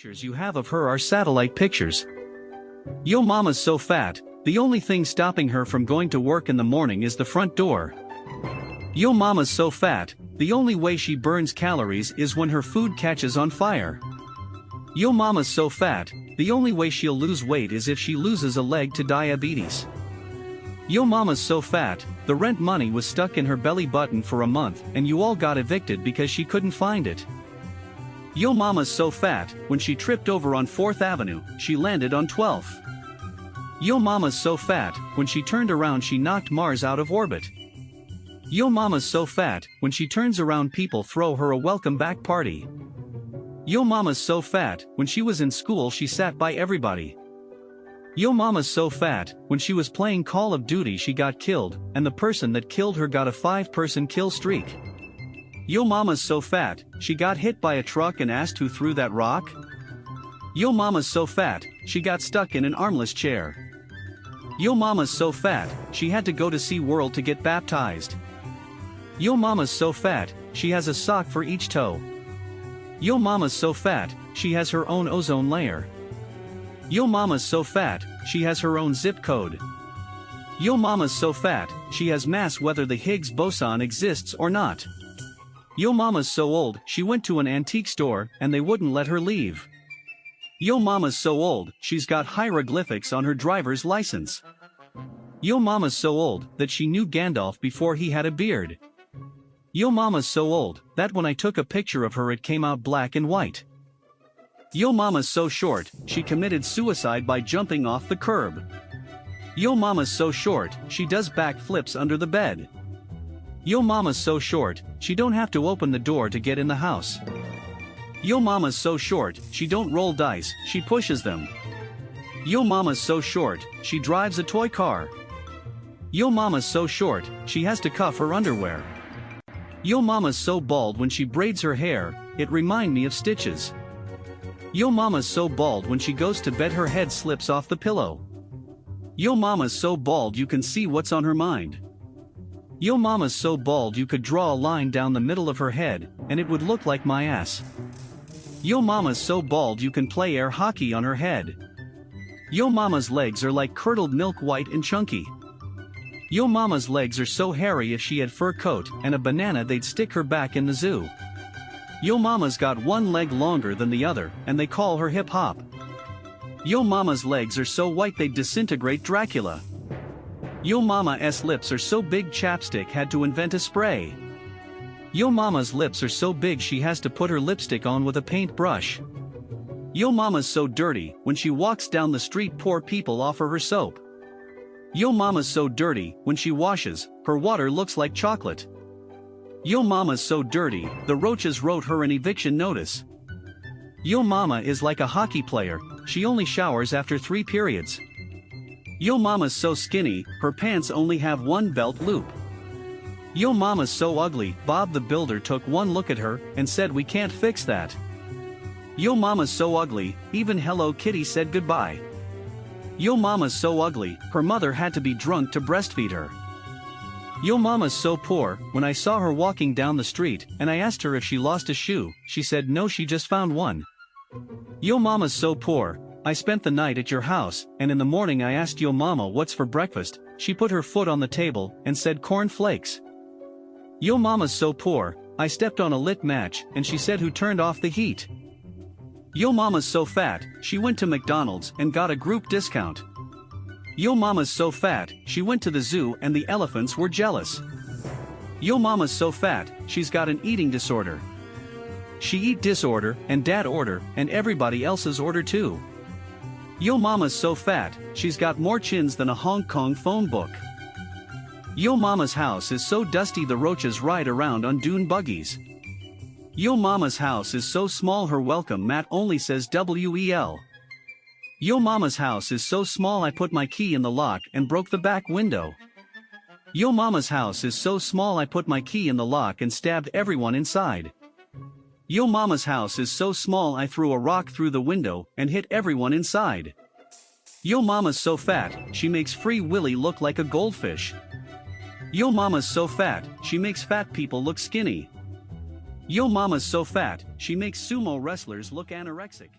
Pictures you have of her are satellite pictures. Yo mama's so fat, the only thing stopping her from going to work in the morning is the front door. Yo mama's so fat, the only way she burns calories is when her food catches on fire. Yo mama's so fat, the only way she'll lose weight is if she loses a leg to diabetes. Yo mama's so fat, the rent money was stuck in her belly button for a month and you all got evicted because she couldn't find it. Yo mama's so fat, when she tripped over on 4th Avenue, she landed on 12th. Yo mama's so fat, when she turned around she knocked Mars out of orbit. Yo mama's so fat, when she turns around people throw her a welcome back party. Yo mama's so fat, when she was in school she sat by everybody. Yo mama's so fat, when she was playing Call of Duty she got killed, and the person that killed her got a 5-person kill streak. Yo mama's so fat, she got hit by a truck and asked who threw that rock? Yo mama's so fat, she got stuck in an armless chair. Yo mama's so fat, she had to go to SeaWorld to get baptized. Yo mama's so fat, she has a sock for each toe. Yo mama's so fat, she has her own ozone layer. Yo mama's so fat, she has her own zip code. Yo mama's so fat, she has mass whether the Higgs boson exists or not. Yo mama's so old, she went to an antique store, and they wouldn't let her leave. Yo mama's so old, she's got hieroglyphics on her driver's license. Yo mama's so old, that she knew Gandalf before he had a beard. Yo mama's so old, that when I took a picture of her it came out black and white. Yo mama's so short, she committed suicide by jumping off the curb. Yo mama's so short, she does backflips under the bed. Yo mama's so short, she don't have to open the door to get in the house. Yo mama's so short, she don't roll dice, she pushes them. Yo mama's so short, she drives a toy car. Yo mama's so short, she has to cuff her underwear. Yo mama's so bald when she braids her hair, it remind me of stitches. Yo mama's so bald when she goes to bed her head slips off the pillow. Yo mama's so bald you can see what's on her mind. Yo mama's so bald you could draw a line down the middle of her head, and it would look like my ass. Yo mama's so bald you can play air hockey on her head. Yo mama's legs are like curdled milk, white and chunky. Yo mama's legs are so hairy if she had fur coat and a banana they'd stick her back in the zoo. Yo mama's got one leg longer than the other, and they call her hip hop. Yo mama's legs are so white they'd disintegrate Dracula. Yo mama's lips are so big chapstick had to invent a spray. Yo mama's lips are so big she has to put her lipstick on with a paintbrush. Yo mama's so dirty, when she walks down the street poor people offer her soap. Yo mama's so dirty, when she washes, her water looks like chocolate. Yo mama's so dirty, the roaches wrote her an eviction notice. Yo mama is like a hockey player, she only showers after 3 periods. Yo mama's so skinny, her pants only have one belt loop. Yo mama's so ugly, Bob the Builder took one look at her and said we can't fix that. Yo mama's so ugly, even Hello Kitty said goodbye. Yo mama's so ugly, her mother had to be drunk to breastfeed her. Yo mama's so poor, when I saw her walking down the street and I asked her if she lost a shoe, she said no, she just found one. Yo mama's so poor, I spent the night at your house, and in the morning I asked yo mama what's for breakfast, she put her foot on the table and said corn flakes. Yo mama's so poor, I stepped on a lit match and she said who turned off the heat. Yo mama's so fat, she went to McDonald's and got a group discount. Yo mama's so fat, she went to the zoo and the elephants were jealous. Yo mama's so fat, she's got an eating disorder. She eat disorder and dad order and everybody else's order too. Yo mama's so fat, she's got more chins than a Hong Kong phone book. Yo mama's house is so dusty the roaches ride around on dune buggies. Yo mama's house is so small her welcome mat only says WEL. Yo mama's house is so small I put my key in the lock and broke the back window. Yo mama's house is so small I put my key in the lock and stabbed everyone inside. Yo mama's house is so small I threw a rock through the window and hit everyone inside. Yo mama's so fat, she makes Free Willy look like a goldfish. Yo mama's so fat, she makes fat people look skinny. Yo mama's so fat, she makes sumo wrestlers look anorexic.